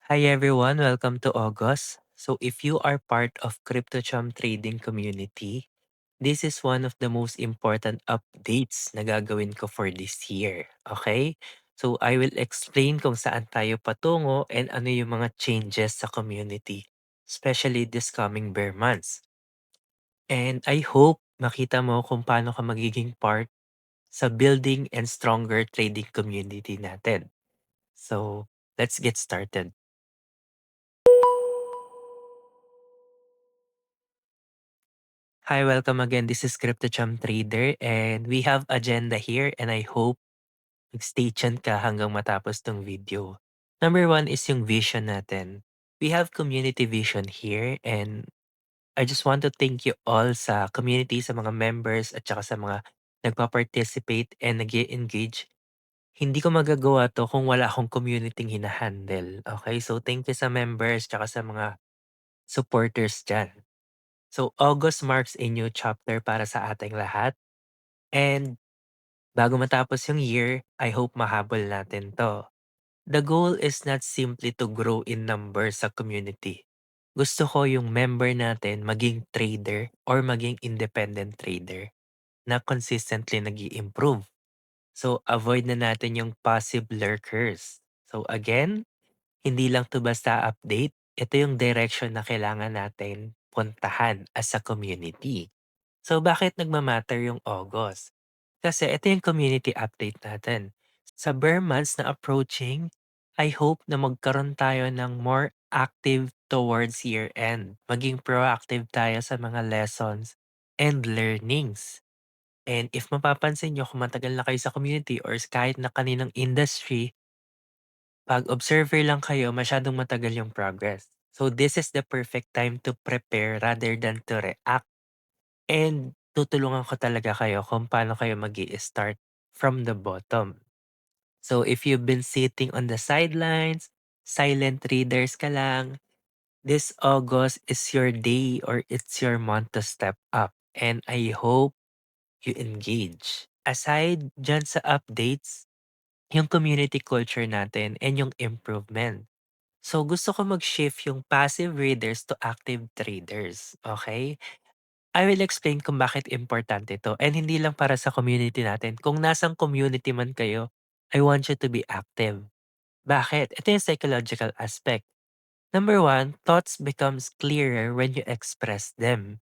Hi everyone, welcome to August. So if you are part of CryptoCham trading community, this is one of the most important updates na gagawin ko for this year. Okay? So I will explain kung saan tayo patungo and ano yung mga changes sa community, especially this coming bear months. And I hope makita mo kung paano ka magiging part sa building and stronger trading community natin. So let's get started. Hi, welcome again. This is CryptoCham Trader and we have agenda here and I hope stay tuned ka hanggang matapos tong video. Number one is yung vision natin. We have community vision here and I just want to thank you all sa community, sa mga members at saka sa mga nagpa-participate and nag engage. Hindi ko magagawa to kung wala akong community hinahandle. Okay? So thank you sa members tsaka sa mga supporters dyan. So August marks a new chapter para sa ating lahat. And bago matapos yung year, I hope mahabol natin to. The goal is not simply to grow in numbers sa community. Gusto ko yung member natin maging trader or maging independent trader na consistently nag improve. So avoid na natin yung passive lurkers. So again, hindi lang to basta update. Ito yung direction na kailangan natin puntahan as a community. So bakit nagma-matter yung August? Kasi ito yung community update natin. Sa bare months na approaching, I hope na magkaroon tayo ng more active towards year end. Maging proactive tayo sa mga lessons and learnings. And if mapapansin nyo kung matagal na kayo sa community or kahit na kaninang industry, pag observer lang kayo, masyadong matagal yung progress. So this is the perfect time to prepare rather than to react. And tutulungan ko talaga kayo kung paano kayo mag start from the bottom. So if you've been sitting on the sidelines, silent readers ka lang, this August is your day or it's your month to step up. And I hope you engage. Aside dyan sa updates, yung community culture natin and yung improvement. So gusto ko mag-shift yung passive readers to active traders. Okay? I will explain kung bakit importante ito and hindi lang para sa community natin. Kung nasang community man kayo, I want you to be active. Bakit? Ito yung psychological aspect. Number one, thoughts becomes clearer when you express them.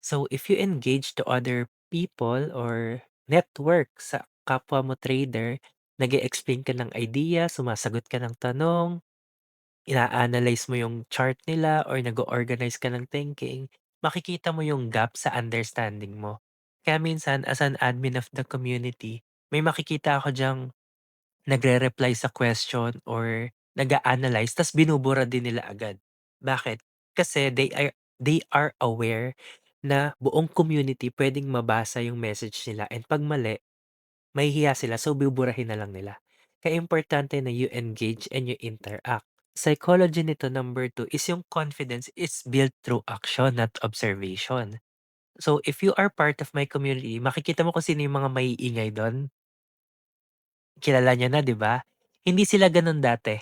So if you engage to other people or network sa kapwa mo trader, nag explain ka ng idea, sumasagot ka ng tanong, ina-analyze mo yung chart nila or nag-organize ka ng thinking, makikita mo yung gap sa understanding mo. Kaya minsan as an admin of the community, may makikita ako diyang nagre-reply sa question or nag-a-analyze ta's binubura din nila agad. Bakit? Kasi they are aware na buong community puwedeng mabasa yung message nila and 'pag mali, mahihiya sila so buburahin na lang nila. Kaya importante na you engage and you interact. Psychology nito number two is yung confidence is built through action, not observation. So if you are part of my community, makikita mo kung sino yung mga maiingay dun. Kilala niyo na, 'di ba? Hindi sila gano'n dati.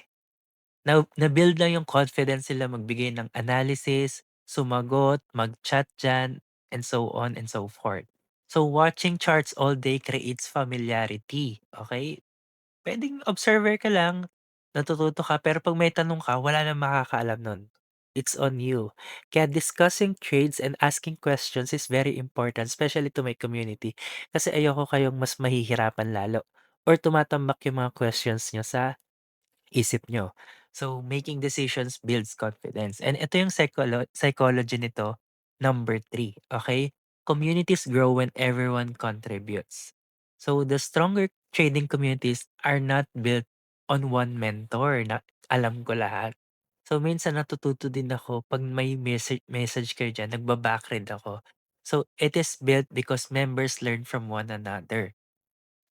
Na-build lang yung confidence nila magbigay ng analysis, sumagot, mag-chat diyan, and so on and so forth. So watching charts all day creates familiarity, okay? Puwedeng observer ka lang, natututo ka, pero 'pag may tanong ka, wala ng makakaalam nun. It's on you. Kaya discussing trades and asking questions is very important, especially to my community. Kasi ayoko kayong mas mahihirapan lalo or tumatambak yung mga questions niyo sa isip nyo. So, making decisions builds confidence. And ito yung psychology nito, number three. Okay? Communities grow when everyone contributes. So, the stronger trading communities are not built on one mentor na alam ko lahat. So, minsan natututo din ako pag may message kayo dyan, nagbabackread ako. So, it is built because members learn from one another.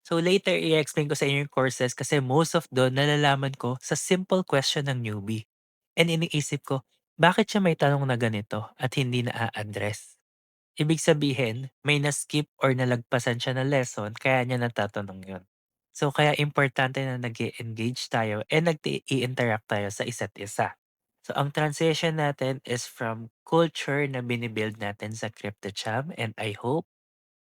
So later i-explain ko sa inyo yung courses kasi most of dun nalalaman ko sa simple question ng newbie. And iniisip ko, bakit siya may tanong na ganito at hindi na-a-address? Ibig sabihin, may na-skip or nalagpasan siya na lesson kaya niya natatanong yun. So, kaya importante na nag engage tayo and interact tayo sa isa't isa. So, ang transition natin is from culture na binibuild natin sa CryptoCham, and I hope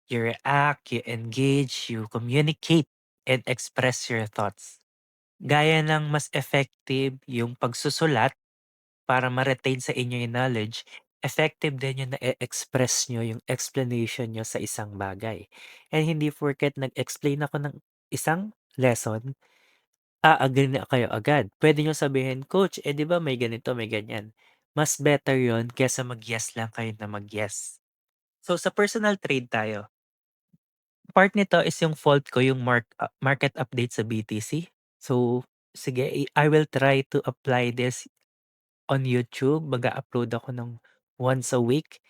you react, you engage, you communicate, and express your thoughts. Gaya ng mas effective yung pagsusulat para ma-retain sa inyo yung knowledge, effective din yung na express nyo yung explanation nyo sa isang bagay. And hindi porket nag-explain ako ng isang lesson, agree na kayo agad. Pwede nyo sabihin, "Coach, eh, 'di ba may ganito, may ganyan." Mas better yon kaysa mag-yes lang kayo na mag-yes. So, sa personal trade tayo. Part nito is yung fault ko yung market update sa BTC. So, sige, I will try to apply this on YouTube. Mag-a-upload ako ng once a week.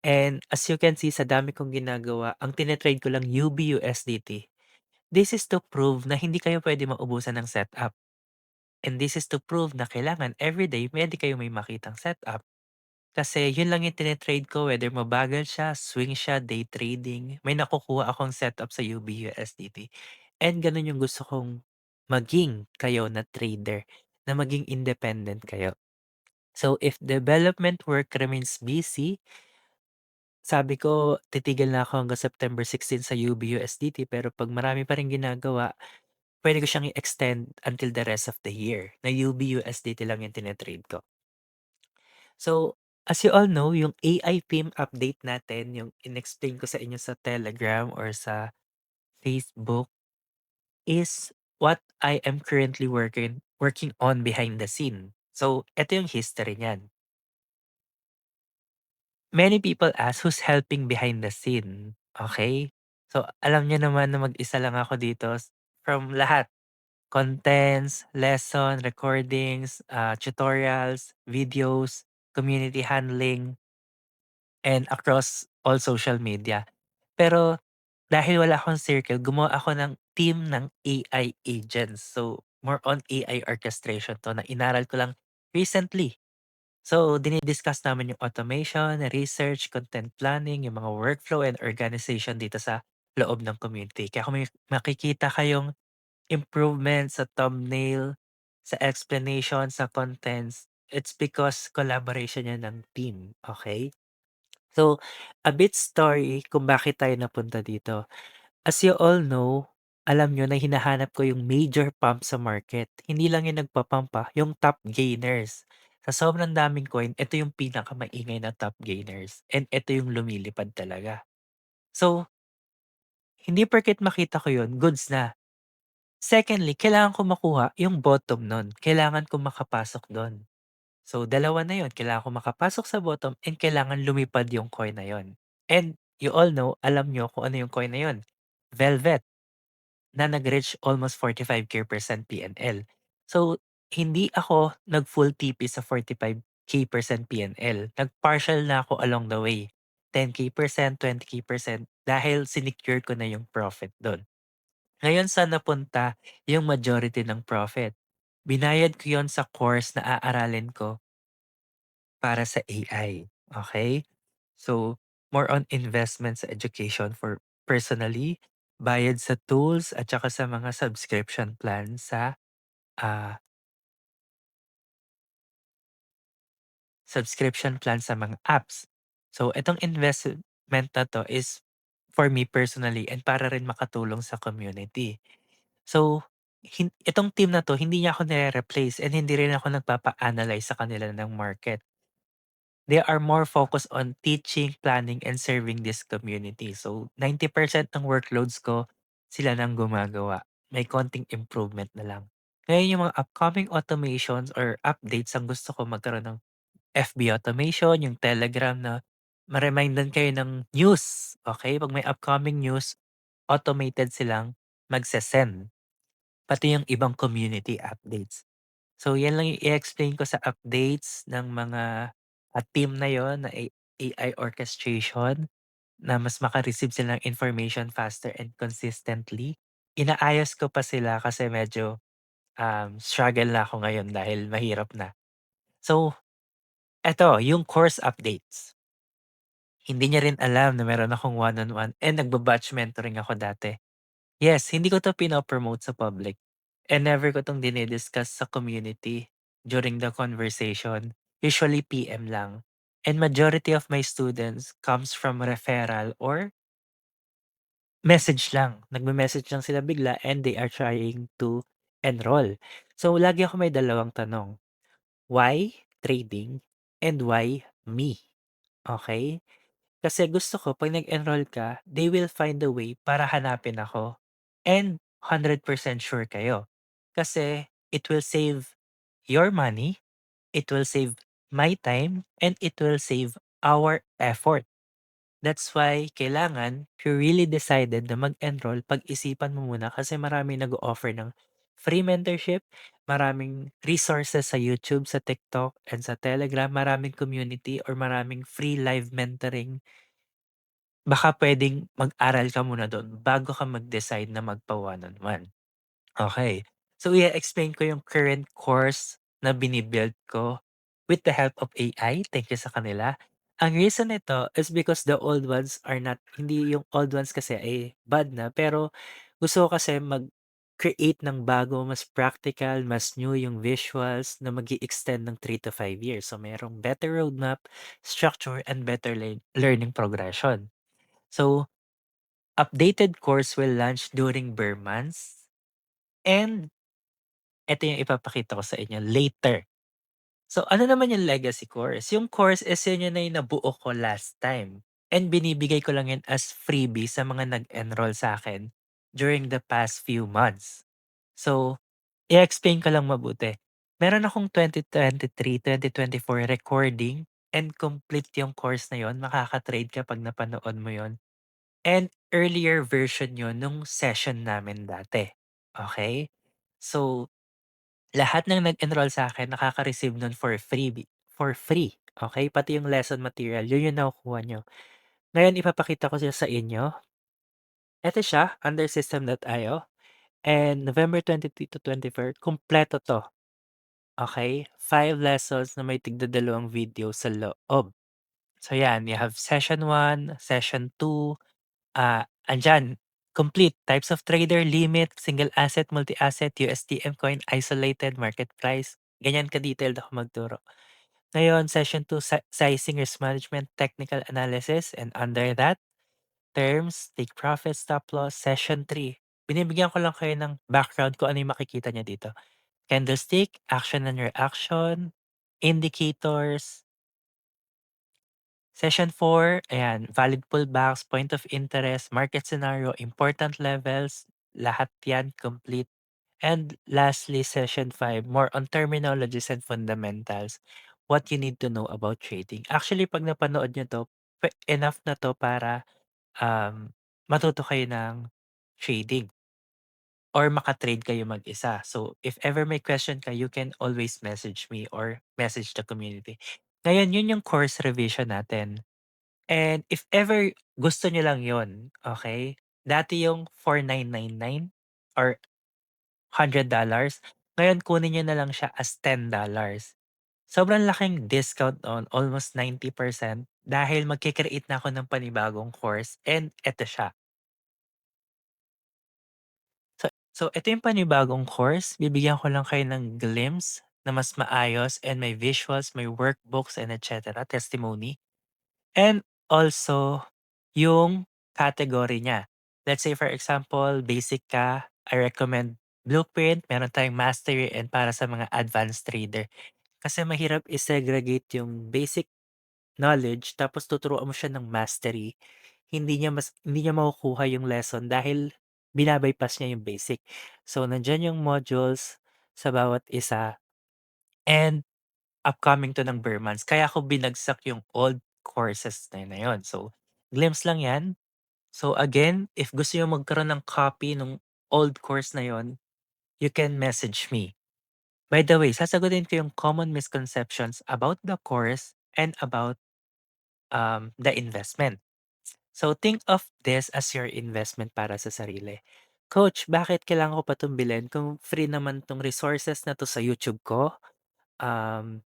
And as you can see, sa dami kong ginagawa, ang tinetrade ko lang UBUSDT. This is to prove na hindi kayo pwede maubusan ng setup. And this is to prove na kailangan everyday pwede kayo may makitang setup. Kasi yun lang yung tine-trade ko, whether mabagal siya, swing siya, day trading, may nakukuha akong setup sa UBUSDT. And ganun yung gusto kong maging kayo na trader, na maging independent kayo. So if development work remains busy, sabi ko titigil na ako hanggang September 16 sa UBUSDT, pero pag marami pa rin ginagawa, pwede ko siyang i-extend until the rest of the year na UBUSDT lang yung tine-trade ko. So, as you all know, yung AI theme update natin, yung in-explain ko sa inyo sa Telegram or sa Facebook, is what I am currently working on behind the scene. So, eto yung history niyan. Many people ask who's helping behind the scene. Okay? So, alam niyo naman na mag-isa lang ako dito from lahat. Contents, lesson, recordings, tutorials, videos, community handling, and across all social media. Pero dahil wala akong circle, gumawa ako ng team ng AI agents. So, more on AI orchestration 'to na inaral ko lang recently. So, dini-discuss namin yung automation, research, content planning, yung mga workflow and organization dito sa loob ng community. Kaya kung may makikita kayong improvement sa thumbnail, sa explanation, sa contents, it's because collaboration yan ng team, okay? So, a bit story kung bakit tayo napunta dito. As you all know, alam nyo na hinahanap ko yung major pump sa market. Hindi lang yung nagpa-pump yung top gainers. Sa sobrang daming coin, ito yung pinakamaingay na top gainers. And ito yung lumilipad talaga. So, hindi porket makita ko yun, goods na. Secondly, kailangan ko makuha yung bottom nun. Kailangan ko makapasok doon. So, dalawa na yun. Kailangan ko makapasok sa bottom and kailangan lumipad yung coin na yun. And you all know, alam nyo kung ano yung coin na yun. Velvet, na nag-reach almost 45K% PNL. So, hindi ako nag-full TP sa 45K% PNL. Nag-partial na ako along the way. 10K%, 20K% dahil sinecure ko na yung profit doon. Ngayon saan napunta yung majority ng profit? Binayad ko yon sa course na aaralin ko para sa AI, okay? So, more on investment sa education for personally, bayad sa tools at saka sa mga subscription plan sa, ah, subscription plan sa mga apps. So, itong investment na 'to is for me personally and para rin makatulong sa community. So, itong team na 'to hindi niya ako nire-replace and hindi rin ako nagpapa-analyze sa kanila ng market. They are more focused on teaching, planning, and serving this community. So, 90% ng workloads ko, sila nang gumagawa. May konting improvement na lang. Ngayon yung mga upcoming automations or updates ang gusto ko magkaroon ng FB automation, yung Telegram na ma-remindan kayo ng news. Okay? Pag may upcoming news, automated silang magse-send. Pati yung ibang community updates. So, yan lang yung i-explain ko sa updates ng mga, team na yon na AI orchestration na mas maka-receive sila ng information faster and consistently. Inaayos ko pa sila kasi medyo, struggle na ako ngayon dahil mahirap na. So, eto yung course updates. Hindi niya rin alam na meron akong one-on-one and nagba-batch mentoring ako dati. Yes, hindi ko 'to pino-promote sa public and never ko 'tong dini-discuss sa community during the conversation. Usually PM lang. And majority of my students comes from referral or message lang. Nagme-message lang sila bigla and they are trying to enroll. So, lagi ako may dalawang tanong. Why trading and why me? Okay. Kasi gusto ko 'pag nag-enroll ka, they will find a way para hanapin ako and 100% sure kayo. Kasi it will save your money, it will save my time, and it will save our effort. That's why kailangan if you really decided na mag-enroll, pag-isipan mo muna kasi maraming nag-o-offer ng free mentorship, maraming resources sa YouTube, sa TikTok, and sa Telegram, maraming community or maraming free live mentoring. Baka puwedeng mag-aral ka muna dun bago ka mag-decide na magpa one-on-one. Okay. So, i-explain ko yung current course na ko with the help of AI. Thank you sa kanila. Ang reason nito is because the old ones are not hindi yung old ones kasi ay bad na, pero gusto ko kasi mag-create ng bago, mas practical, mas new yung visuals na mag extend ng 3 to 5 years. So, merong better roadmap, structure, and better learning progression. So, updated course will launch during Burr months and eto yung ipapakita ko sa inyo later. So, ano naman yung legacy course? Yung course is yun na yung nabuo ko last time and binibigay ko lang yun as freebie sa mga nag-enroll sa akin during the past few months. So, i-explain ko lang mabuti. Meron akong 2023, 2024 recording and complete yung course na yon. Makaka-trade ka 'pag napanood mo yon. And earlier version yun nung session namin dati. Okay. So, lahat ng nag-enroll sa'kin nakaka-receive nun for free, okey? Pati yung lesson material, yun yung nakukuha niyo. Ngayon ipapakita ko siya sa inyo. Eto siya, under system.io and November 23 to 24 kumpleto 'to, okey? 5 lessons na may tigdadalawang video sa loob. So yan, you have session 1, session 2. Andiyan, complete types of trader, limit, single asset, multi-asset, USDM coin, isolated, market price. Ganyan ka-detailed ako magturo. Ngayon, session 2, sizing, risk management, technical analysis, and under that, terms, take profit, stop loss. Session 3, binibigyan ko lang kayo ng background kung ano yung makikita niya dito. Candlestick, action and reaction, indicators. Session 4, ayan, valid pullbacks, point of interest, market scenario, important levels, lahat yan complete. And lastly, session 5, more on terminologies and fundamentals, what you need to know about trading. Actually, pag napanood nyo 'to, enough na 'to para, matuto kayo ng trading or maka-trade kayo mag-isa. So, if ever may question ka, you can always message me or message the community. Ngayon, yun yung course revision natin. And if ever gusto niyo lang yon, okay. Dati yung 4,999 or $100, ngayon kunin niyo na lang siya as $10. Sobrang laking discount on almost 90% dahil magke-create na ako ng panibagong course and eto siya. So eto yung panibagong course, bibigyan ko lang kayo ng glimpse na mas maayos and may visuals, may workbooks and et cetera, testimony. And also, yung category niya. Let's say for example, basic ka, I recommend Blueprint, meron tayong Mastery and para sa mga advanced trader. Kasi mahirap i-segregate yung basic knowledge tapos tuturuan mo siya ng Mastery. Hindi niya makukuha yung lesson dahil binabypass niya yung basic. So, nandiyan yung modules sa bawat isa and upcoming 'to ng Burr months kaya ko binagsak yung old courses na yun. So, glimpse lang 'yan. So, again, if gusto niyo magkaroon ng copy nung old course na yon, you can message me. By the way, sasagutin ko yung common misconceptions about the course and about, the investment. So, think of this as your investment para sa sarili. "Coach, bakit kailangan ko pa 'tong bilhin kung free naman 'tong resources na 'to sa YouTube ko?" Um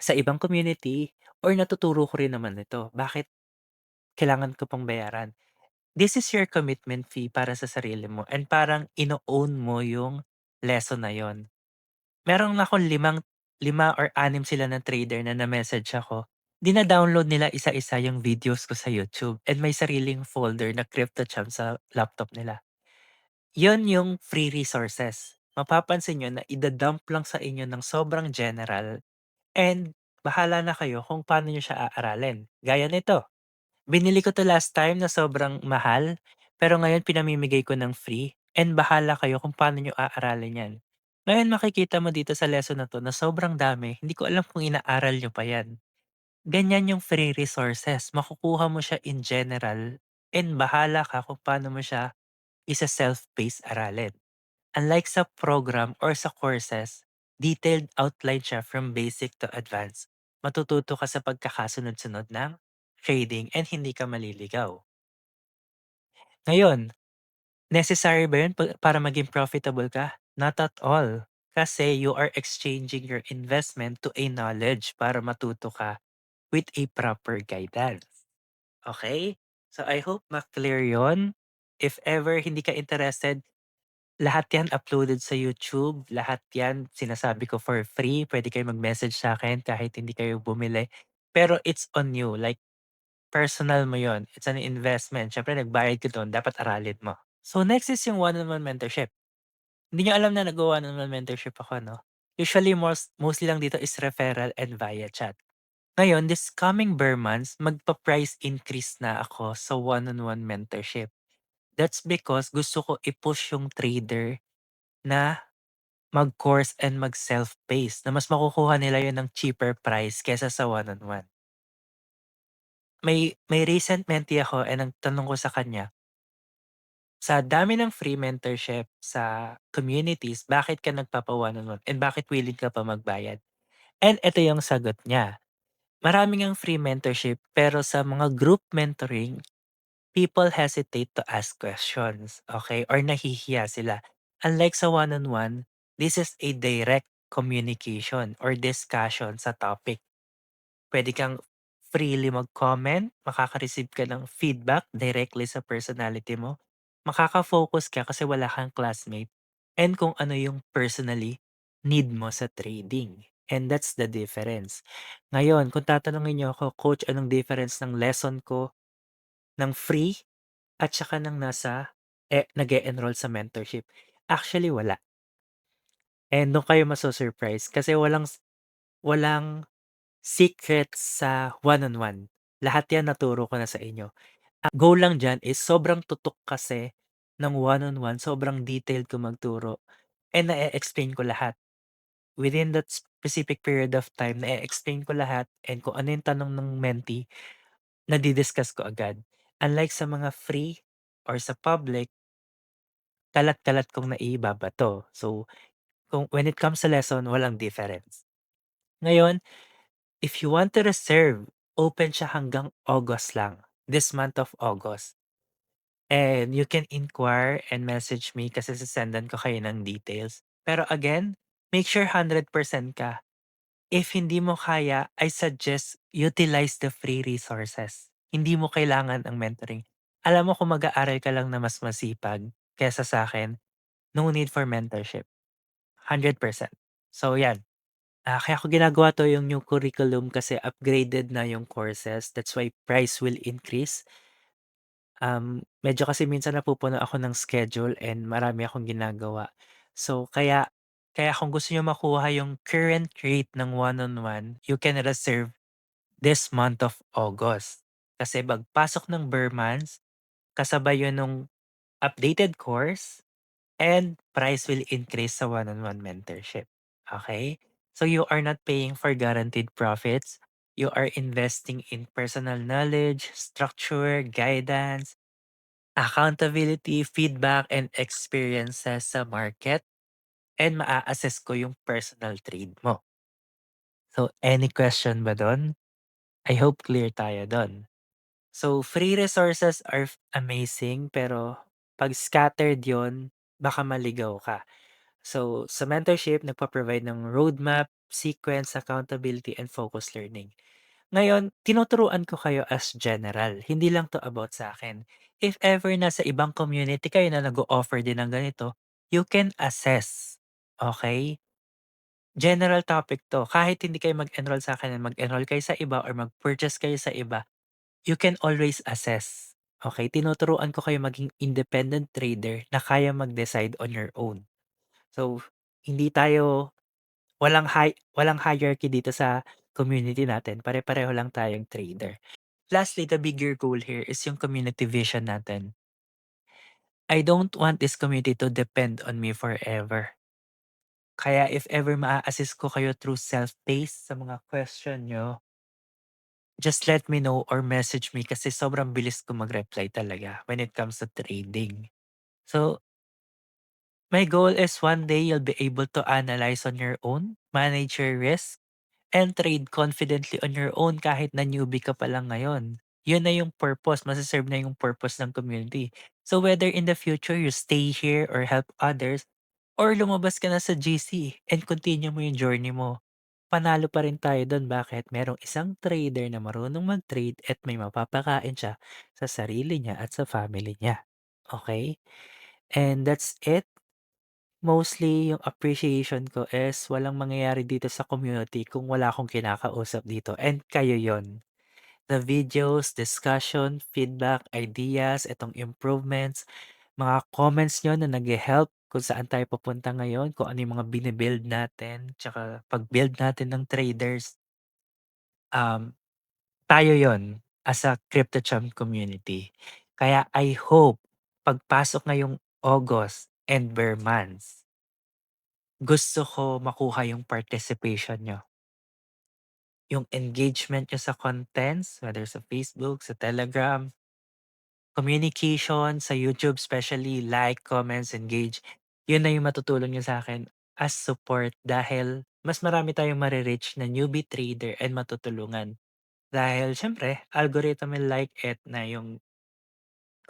Sa ibang community or natuturo ko rin naman ito, bakit kailangan ko pang bayaran? this is your commitment fee para sa sarili mo and parang ino-own mo yung lesson na yon. Meron akong 5 or 6 sila na trader na na-message ako. Dina-download nila isa-isa yung videos ko sa YouTube and may sariling folder na CryptoChamp sa laptop nila. Yun yung free resources. Mapapansin niyo na ida-dump lang sa inyo ng sobrang general and bahala na kayo kung paano niyo siya aaralin. Gaya nito, binili ko 'to last time na sobrang mahal, pero ngayon pinamimigay ko ng free and bahala kayo kung paano niyo aaralin 'yan. Ngayon makikita mo dito sa lesson na 'to na sobrang dami, hindi ko alam kung inaaral niyo pa 'yan. Ganyan yung free resources, makukuha mo siya in general and bahala ka kung paano mo siya isa-self-paced aralin. Unlike sa program or sa courses, detailed outline siya from basic to advanced. Matututo ka sa pagkakasunod-sunod ng trading and hindi ka maliligaw. Ngayon, necessary ba yun para maging profitable ka? Not at all. Kasi you are exchanging your investment to a knowledge para matuto ka with a proper guidance. Okay? So I hope ma-clear yon. If ever hindi ka interested, lahat 'yan uploaded sa YouTube, lahat 'yan sinasabi ko for free, puwede kayong mag-message sa'kin kahit hindi kayo bumili. Pero it's on you, like personal mo 'yon, it's an investment, siyempre nagbayad ka do'n, dapat aralin mo. So next is yung one-on-one mentorship. Hindi niyo alam na nagwa-one-on-one mentorship ako 'no? Usually mostly lang dito is referral and via chat. Ngayon this coming bear months, magpa-price increase na ako sa one-on-one mentorship. That's because gusto ko i-push yung trader na mag-course and mag-self-paced na mas makukuha nila yun ng cheaper price kaysa sa one-on-one. May recent mentee ako and ang tanong ko sa kanya, sa dami ng free mentorship sa communities, bakit ka nagpapa-one-on-one and bakit willing ka pa magbayad? And ito yung sagot niya, marami ngang free mentorship pero sa mga group mentoring, people hesitate to ask questions, okay? Or nahihiya sila. Unlike sa one-on-one, this is a direct communication or discussion sa topic. Pwede kang freely mag-comment, makaka-receive ka ng feedback directly sa personality mo. Makaka-focus ka kasi wala kang classmate and kung ano yung personally need mo sa trading. And that's the difference. Ngayon, kung tatanungin niyo ako, "Coach, anong difference ng lesson ko ng free at saka ng nag-e-enroll sa mentorship?" Actually, wala. And dun kayo masu-surprise kasi walang secret sa one-on-one. Lahat 'yan naturo ko na sa inyo. Ang goal lang diyan is sobrang tutok kasi ng one-on-one, sobrang detailed ko magturo and na explain ko lahat. Within that specific period of time, na explain ko lahat and kung ano yung tanong ng mentee, nadi-discuss ko agad. Unlike sa mga free or sa public, kalat-kalat kong naibabato. So, when it comes sa lesson, walang difference. Ngayon, if you want to reserve, open siya hanggang August lang, this month of August. And you can inquire and message me kasi sesendan ko kayo ng details. Pero again, make sure 100% ka. If hindi mo kaya, I suggest utilize the free resources. Hindi mo kailangan ang mentoring. Alam mo kung mag-aaral ka lang na mas masipag kesa sa akin, no need for mentorship. 100%. So yan. Kaya ko ginagawa 'to yung new curriculum kasi upgraded na yung courses. That's why price will increase. Medyo kasi minsan napupuno ako ng schedule and marami akong ginagawa. So kaya kaya kung gusto niyo makuha yung current rate ng one-on-one, you can reserve this month of August. Kasi pagpasok ng Burr months, kasabay yun nung updated course and price will increase sa one-on-one mentorship. Okay? So you are not paying for guaranteed profits. You are investing in personal knowledge, structure, guidance, accountability, feedback, and experiences sa market, and maa-assess ko yung personal trade mo. So, any question ba dun? I hope clear tayo dun. So, free resources are amazing, pero pag scattered yon, baka maligaw ka. So, sa mentorship, nagpa-provide ng roadmap, sequence, accountability, and focus learning. Ngayon, tinuturuan ko kayo as general, hindi lang 'to about sa akin. If ever nasa ibang community kayo na nag-o-offer din ng ganito, you can assess, okey? General topic 'to, kahit hindi kayo mag-enroll sa'kin and mag-enroll kayo sa iba or mag-purchase kayo sa iba, you can always assess, okey? Tinuturuan ko kayo maging independent trader na kaya mag-decide on your own. So, hindi tayo walang hierarchy dito sa community natin, pare-pareho lang tayong trader. Lastly, the bigger goal here is yung community vision natin. I don't want this community to depend on me forever. Kaya if ever maa-assist ko kayo through self-paced sa mga question nyo, just let me know or message me kasi sobrang bilis ko mag-reply talaga when it comes to trading. So, my goal is one day you'll be able to analyze on your own, manage your risk, and trade confidently on your own kahit na newbie ka pa lang ngayon. Yun na yung purpose, mase-serve na yung purpose ng community. So whether in the future you stay here or help others, or lumabas ka na sa GC and continue mo yung journey mo, panalo pa rin tayo dun. Bakit? Merong isang trader na marunong mag-trade at may mapapakain siya sa sarili niya at sa family niya. Okay? And that's it. Mostly yung appreciation ko is walang mangyayari dito sa community kung wala akong kinakausap dito and kayo yon. The videos, discussion, feedback, ideas, itong improvements, mga comments nyo na nag-help kung saan tayo papunta ngayon, kung ano yung mga binibuild natin, tsaka pag-build natin ng traders. Um, Tayo yon as a CryptoChamp community. Kaya I hope pagpasok ngayong August and bare months, gusto ko makuha yung participation niyo, yung engagement niyo sa contents, whether sa Facebook, sa Telegram, communication sa YouTube, especially like, comments, engage. Yun na yung matutulong niyo sa akin as support dahil mas marami tayong mare-reach na newbie trader and matutulungan. Dahil siyempre, algorithm will like it na yung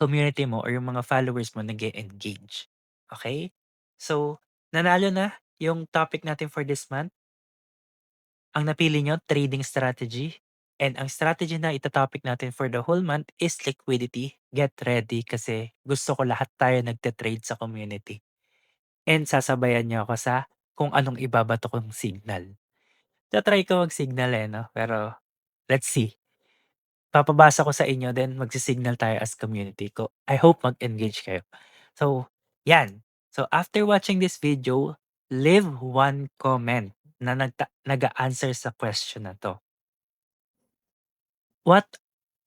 community mo or yung mga followers mo nag engage. Okay? So, nanalo na yung topic natin for this month. Ang napili niyo, trading strategy. And ang strategy na ita-topic natin for the whole month is liquidity. Get ready kasi gusto ko lahat tayo nagte-trade sa community. And sasabayan niyo ako sa kung anong ibabato kong signal. Ta-try ko mag-signal eh, no? Pero let's see. Papabasa ko sa inyo then magsi-signal tayo as community ko. I hope mag-engage kayo. So, yan. So, after watching this video, leave one comment na nag-a-answer sa question na 'to. What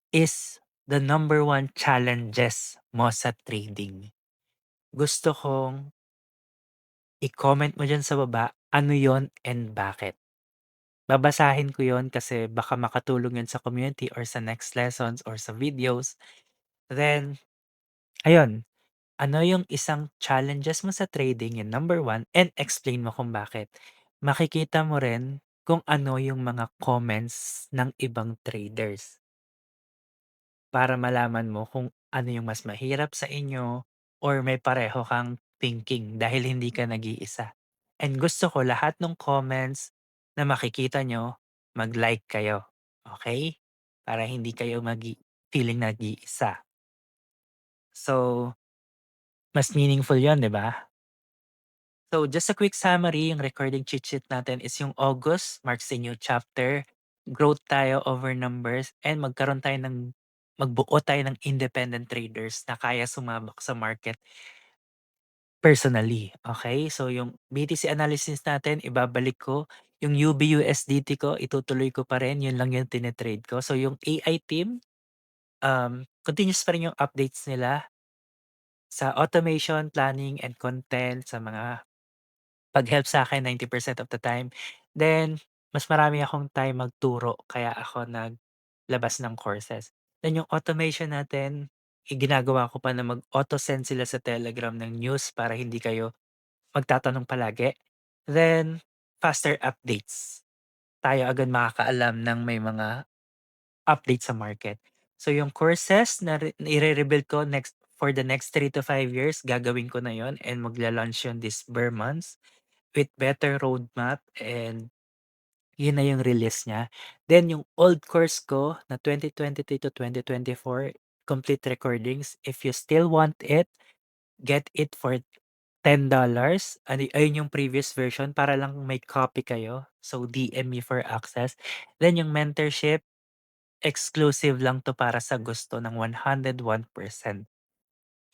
is the number one challenges mo sa trading? Gusto kong i-comment mo diyan sa baba, ano yon and bakit. Babasahin ko yon kasi baka makatulong yun sa community or sa next lessons or sa videos. Then, ayun, ano yung isang challenges mo sa trading, yung number one, and explain mo kung bakit. Makikita mo rin kung ano yung mga comments ng ibang traders. Para malaman mo kung ano yung mas mahirap sa inyo or may pareho kang thinking dahil hindi ka nag-iisa. And gusto ko lahat ng comments na makikita nyo, mag-like kayo. Okay? Para hindi kayo feeling nag-iisa. So, mas meaningful yon, di ba? So, just a quick summary, yung recording cheat sheet natin is yung August marks a new chapter. Growth tayo over numbers and magbuo tayo ng independent traders na kaya sumabak sa market personally. Okay? So, yung BTC analysis natin, ibabalik ko. Yung UBUSDT ko, itutuloy ko pa rin. Yun lang yung tinetrade ko. So, yung AI team, continuous pa rin yung updates nila sa automation, planning, and content sa mga pag-help sa akin 90% of the time. Then, mas marami akong time magturo kaya ako naglabas ng courses. Then yung automation natin, ginagawa ko pa na mag-auto-send sila sa Telegram ng news para hindi kayo magtatanong palagi. Then, faster updates. Tayo agad makakaalam ng may mga update sa market. So yung courses na ire-rebuild ko for the next 3 to 5 years, gagawin ko na yon and magla-launch yun this bare months with better roadmap and Yun na yung release niya. Then yung old course ko na 2023 to 2024, complete recordings, if you still want it, get it for $10. Ayun yung previous version para lang may copy kayo. So, DM me for access. Then yung mentorship, exclusive lang 'to para sa gusto ng 101%.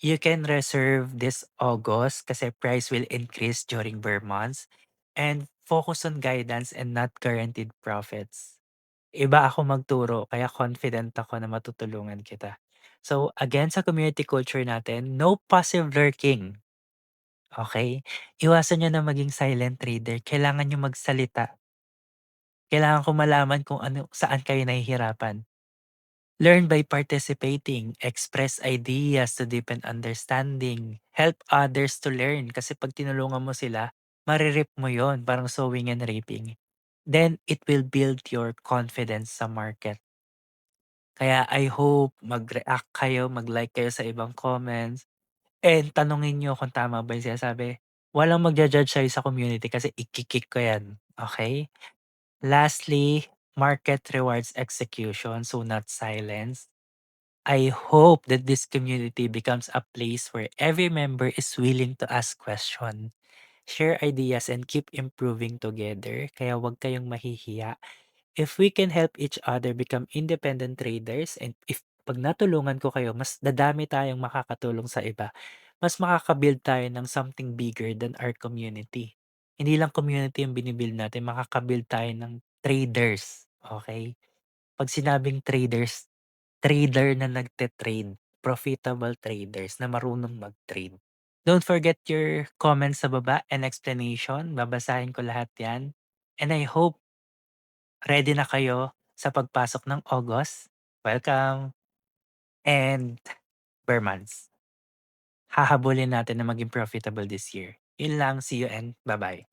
You can reserve this August kasi price will increase during Burr months and focus on guidance and not guaranteed profits. Iba ako magturo kaya confident ako na matutulungan kita. So again sa community culture natin, no passive lurking, okay? Iwasan niyo na maging silent reader, kailangan niyo magsalita. Kailangan ko malaman kung ano saan kayo nahihirapan. Learn by participating, express ideas to deepen understanding, help others to learn kasi 'pag tinulungan mo sila, mare mo yon parang sowing and reaping. Then it will build your confidence sa market. Kaya I hope mag-react kayo, mag-like kayo sa ibang comments, and tanungin niyo kung tama ba yung sinasabi. Walang magja-judge sa'yo sa community kasi iki-kick ko yan, okey? Lastly, market rewards execution, so not silence. I hope that this community becomes a place where every member is willing to ask questions, share ideas, and keep improving together. Kaya huwag kayong mahihiya. If we can help each other become independent traders and if pag natulungan ko kayo, mas dadami tayong makakatulong sa iba. Mas makakabuild tayo ng something bigger than our community. Hindi lang community yung binibuild natin, makakabuild tayo ng traders. Okay? Pag sinabing traders, trader na nagte-trade, profitable traders na marunong mag-trade. Don't forget your comments sa baba and explanation. Babasahin ko lahat yan. And I hope ready na kayo sa pagpasok ng August. Welcome! And Bermans, hahabulin natin na maging profitable this year. Yun lang. See you and bye-bye.